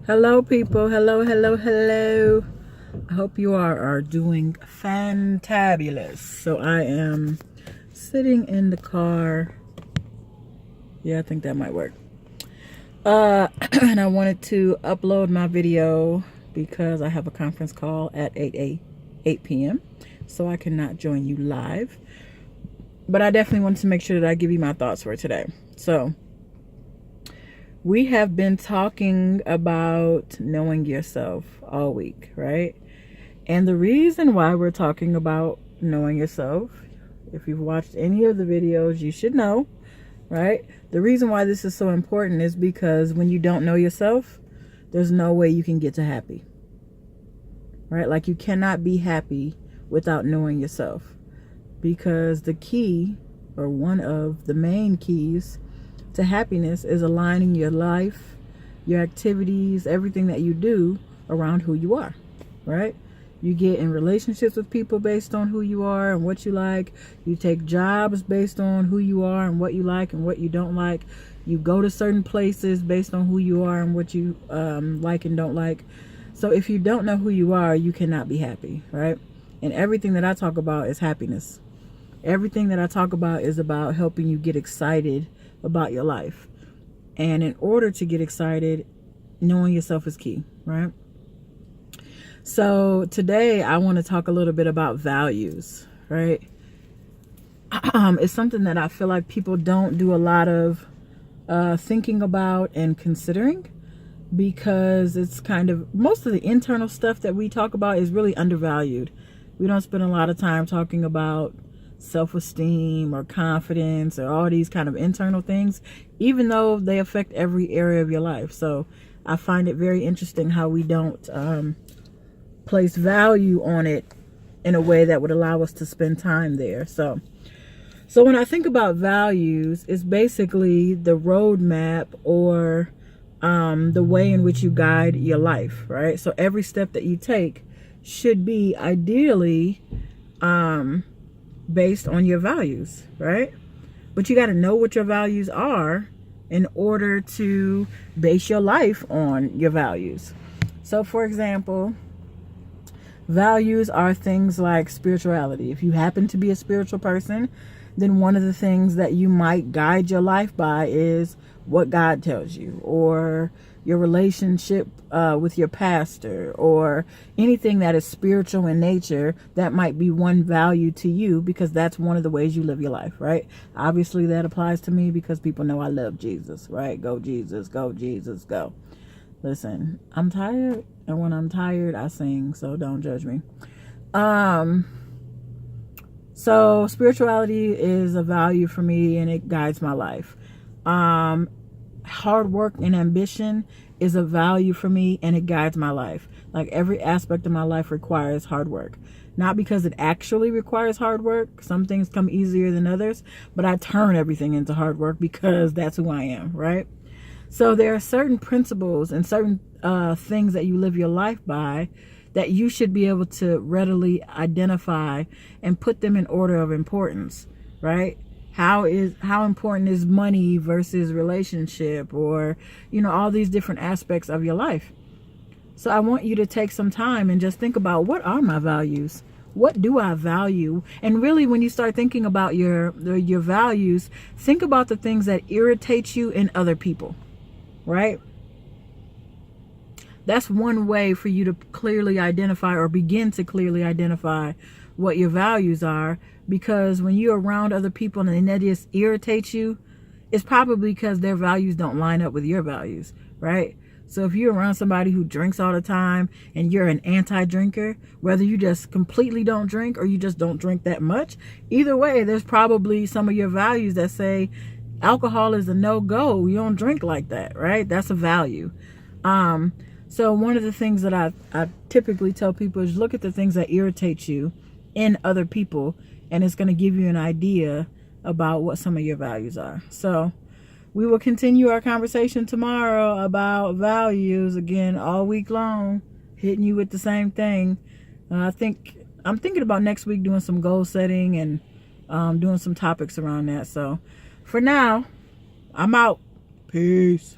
Hello, people. Hello, hello, hello. I hope you are doing fantabulous. So I am sitting in the car. Yeah, I think that might work. And I wanted to upload my video because I have a conference call at 8 p.m. So I cannot join you live. But I definitely wanted to make sure that I give you my thoughts for today. So we have been talking about knowing yourself all week, right? And the reason why we're talking about knowing yourself, if you've watched any of the videos, you should know, right? The reason why this is so important is because when you don't know yourself, there's no way you can get to happy, right? Like you cannot be happy without knowing yourself, because the key, or one of the main keys to happiness, is aligning your life, your activities, everything that you do around who you are, right? You get in relationships with people based on who you are and what you like. You take jobs based on who you are and what you like and what you don't like. You go to certain places based on who you are and what you like and don't like. So if you don't know who you are, you cannot be happy, right? And everything that I talk about is happiness. Everything that I talk about is about helping you get excited about your life. And in order to get excited, knowing yourself is key, right? So today I want to talk a little bit about values, right? It's something that I feel like people don't do a lot of thinking about and considering, because it's kind of, most of the internal stuff that we talk about is really undervalued. We don't spend a lot of time talking about self-esteem or confidence or all these kind of internal things, even though they affect every area of your life. So I find it very interesting how we don't place value on it in a way that would allow us to spend time there. So when I think about values, it's basically the roadmap, or the way in which you guide your life, right? So every step that you take should be ideally based on your values, right? But you got to know what your values are in order to base your life on your values. So for example, values are things like spirituality. If you happen to be a spiritual person, then one of the things that you might guide your life by is what God tells you, or your relationship with your pastor, or anything that is spiritual in nature. That might be one value to you because that's one of the ways you live your life, right? Obviously that applies to me because people know I love Jesus, right? Go Jesus, go Jesus, go. Listen, I'm tired, and when I'm tired I sing, so don't judge me. So spirituality is a value for me, and it guides my life. Hard work and ambition is a value for me, and it guides my life. Like every aspect of my life requires hard work. Not because it actually requires hard work. Some things come easier than others, but I turn everything into hard work because that's who I am, right? So there are certain principles and certain things that you live your life by that you should be able to readily identify and put them in order of importance, right? How important is money versus relationship, or all these different aspects of your life. So I want you to take some time and just think about, what are my values? What do I value? And really, when you start thinking about your values, think about the things that irritate you in other people, right? That's one way for you to clearly identify, or begin to clearly identify, what your values are. Because when you're around other people and they just irritate you, it's probably because their values don't line up with your values, right? So if you're around somebody who drinks all the time and you're an anti-drinker, whether you just completely don't drink or you just don't drink that much, either way, there's probably some of your values that say alcohol is a no-go. You don't drink like that, right? That's a value. So one of the things that I typically tell people is look at the things that irritate you in other people, and it's going to give you an idea about what some of your values are. So we will continue our conversation tomorrow about values again, all week long, hitting you with the same thing. I'm thinking about next week doing some goal setting and doing some topics around that. So for now, I'm out. Peace.